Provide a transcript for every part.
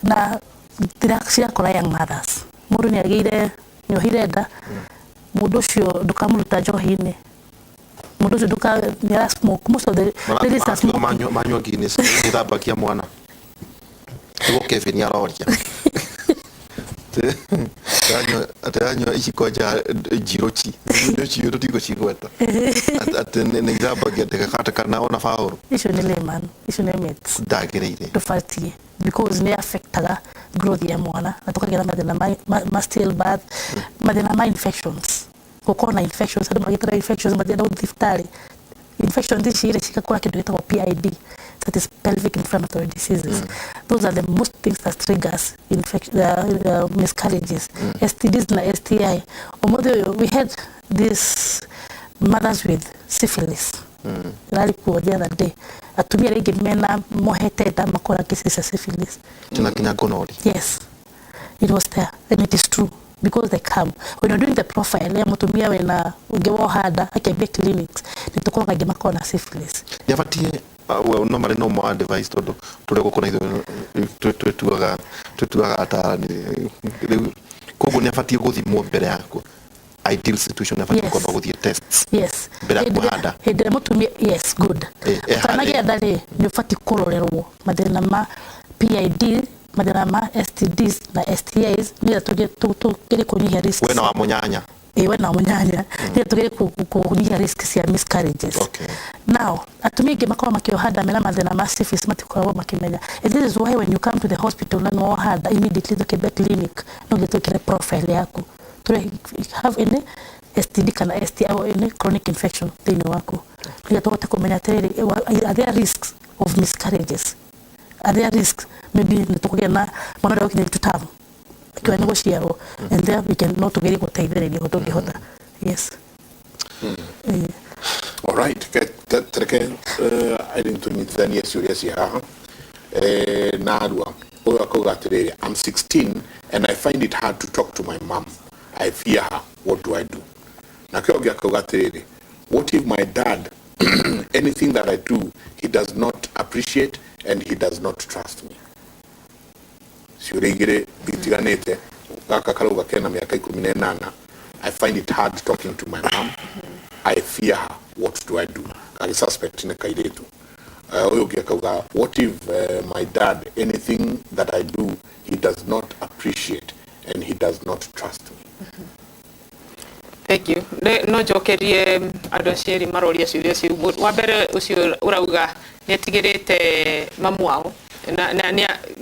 na cia kora young mothers mundu ni agire nyohire nda mundu cio ndukamuruta njohi-ini mundu cio nduka smoke most of the ladies are smoking manyo Guinness nithabakia mwana tuko Kevin ya roria atanyo ikikoja jirochi ndio chiyo tiko chigweta atene nithabakia dekakata kana ona fauru icio ni layman icio ni mates dagireire tufatie because ni affectaga growth ya mwana na tukagira mathina ma still birth mathina ma infections gukona infections adu magitara infections mathina uthifitari infections ici cikakora kindu gitagwo PID, that is pelvic inflammatory diseases. Those are the most things that triggers miscarriages, STDs na STI. We had these mothers with syphilis. Ralikuwa the other day. Atumia rege mena mohete da makora cases of syphilis. Kina gonorrhea. Yes, it was there, and it is true. Because they come when you're doing the profile ya mutumia wena ugewo hada akebia clinics nitukoga gima kona syphilis yafatie no mari no mo advice todo tule gukona itho tutuaga atarani kogo yafatie guthimwo mbere yako ideal situation yafatie kwamba guthie tests yes mbere ya hada hede mutumia yes good kanagia ndari nifati kurorerwo mathina ma PID mathina ma STDs na STIs ni tugere kunyihia risk wena wa munyanya wena wa munyanya ni tugere kunyihia risk ya miscarriages. Okay. Now atumige makoma makiohada mena mathina ma syphilis matikora makimenya, and this is why when you come to the hospital na no hada immediately to the clinic no get to profile yako to have any STD kana STI or any chronic infection thini wako ndio tukumenya tayari are there risks of miscarriages, are there risks maybe nitukugena mwana wake ni tutamu akiwa negotiable and then we can not get what either ni hotoke hota. Yes. All right, treke I didn't to meet Daniel serious ya naadwa oyo akogatirere I'm 16 and I find it hard to talk to my mom. I fear her. What do I do? Na kyoga akogatirere what if my dad anything that I do he does not appreciate and he does not trust me? Siurigire bitiganete gaka karuga kena miaka 18 I find it hard talking to my mom. I fear her. What do I do? I suspect in a kairetu what if my dad anything that I do he does not appreciate and he does not trust me? Thank you. No jokerie adoseri maroria ciuria ciu wa mbere ucio urauga netigirite mamu wao na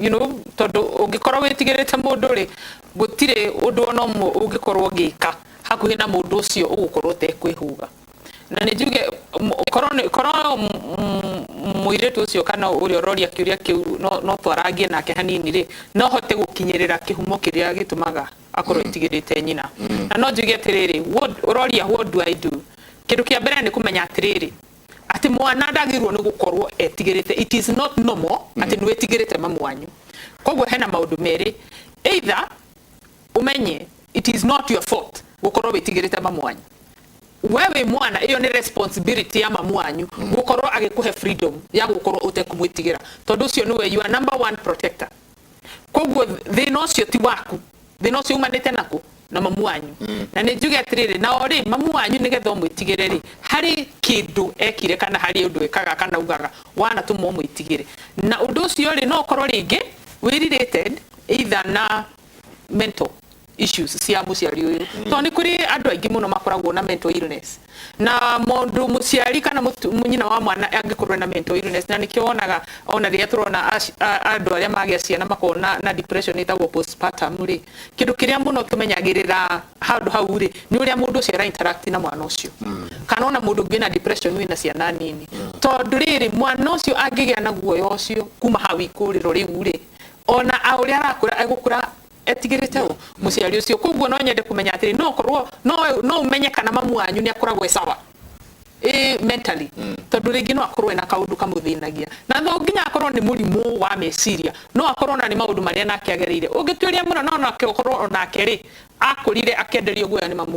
you know tondu ungikorwo witigirite mundu ri gutire undu ono ungikorwo ngika hakuhi na mundu ucio ugukorwo te kwihuga na nijuge korona muiretu ucio kana uri ororia kiuria kiu no twaragie nake hanini ri no hote gukinyirira kihumo kiria gitumaga akorwo itigirite nyina na no njuge atiriri ororia what do I do kindu kia mbere ni kumenya atiriri ati mwana ndagirwo ni gukorwo etigirite it is not normal ati ni wetigirite mamu wanyu kogwo hena maundu meri either umenye it is not your fault gukorwo wetigirite mamu wanyu wewe mwana iyo ni responsibility ya mamu wanyu gukorwo agikuhe freedom ya gukorwo utekumwitigira tondu ucio niwe you are number one protector kogwo thina ucio ti waku thina ucio umanite naku na mamu wanyu na ni njuge atiriri na ori mamu wanyu nigetha mwitigire hari kindu ekire kana hari undu ekaga kana ugaga wana tumo mwitigire na undu ucio ri no korwo ringi we related either na mental issues cia muciari uyu to ni kuri andu aingi muno makoragwo na mental illness na mundu muciari kana munyina wa mwana angikorwo na mental illness na nikio wonaga ona ria turona andu aria magia ciana makona na depression itagwo postpartum ri kindu kiria muno tumenyagirira handu hau ri ni uria mundu cia interact na mwana ucio kana ona mundu ngina depression wina ciana nini tondu riri mwana ucio angigia na guoyo ucio kuma hau ikuriro riu ri ona auria arakura agukura etigirite muciari ucio kugwo no nyende kumenya atiri no korwo no umenye kana mamu wanyu ni akoragwo sawa mentally tondu ringi no akorwo na kaundu kamuthinagia na no nginya akorwo ni murimu wa meciria no akorwo na ni maundu maria nake agereire ungituiria muno no akorwo onake ri akurire akenderio guoya ni mamu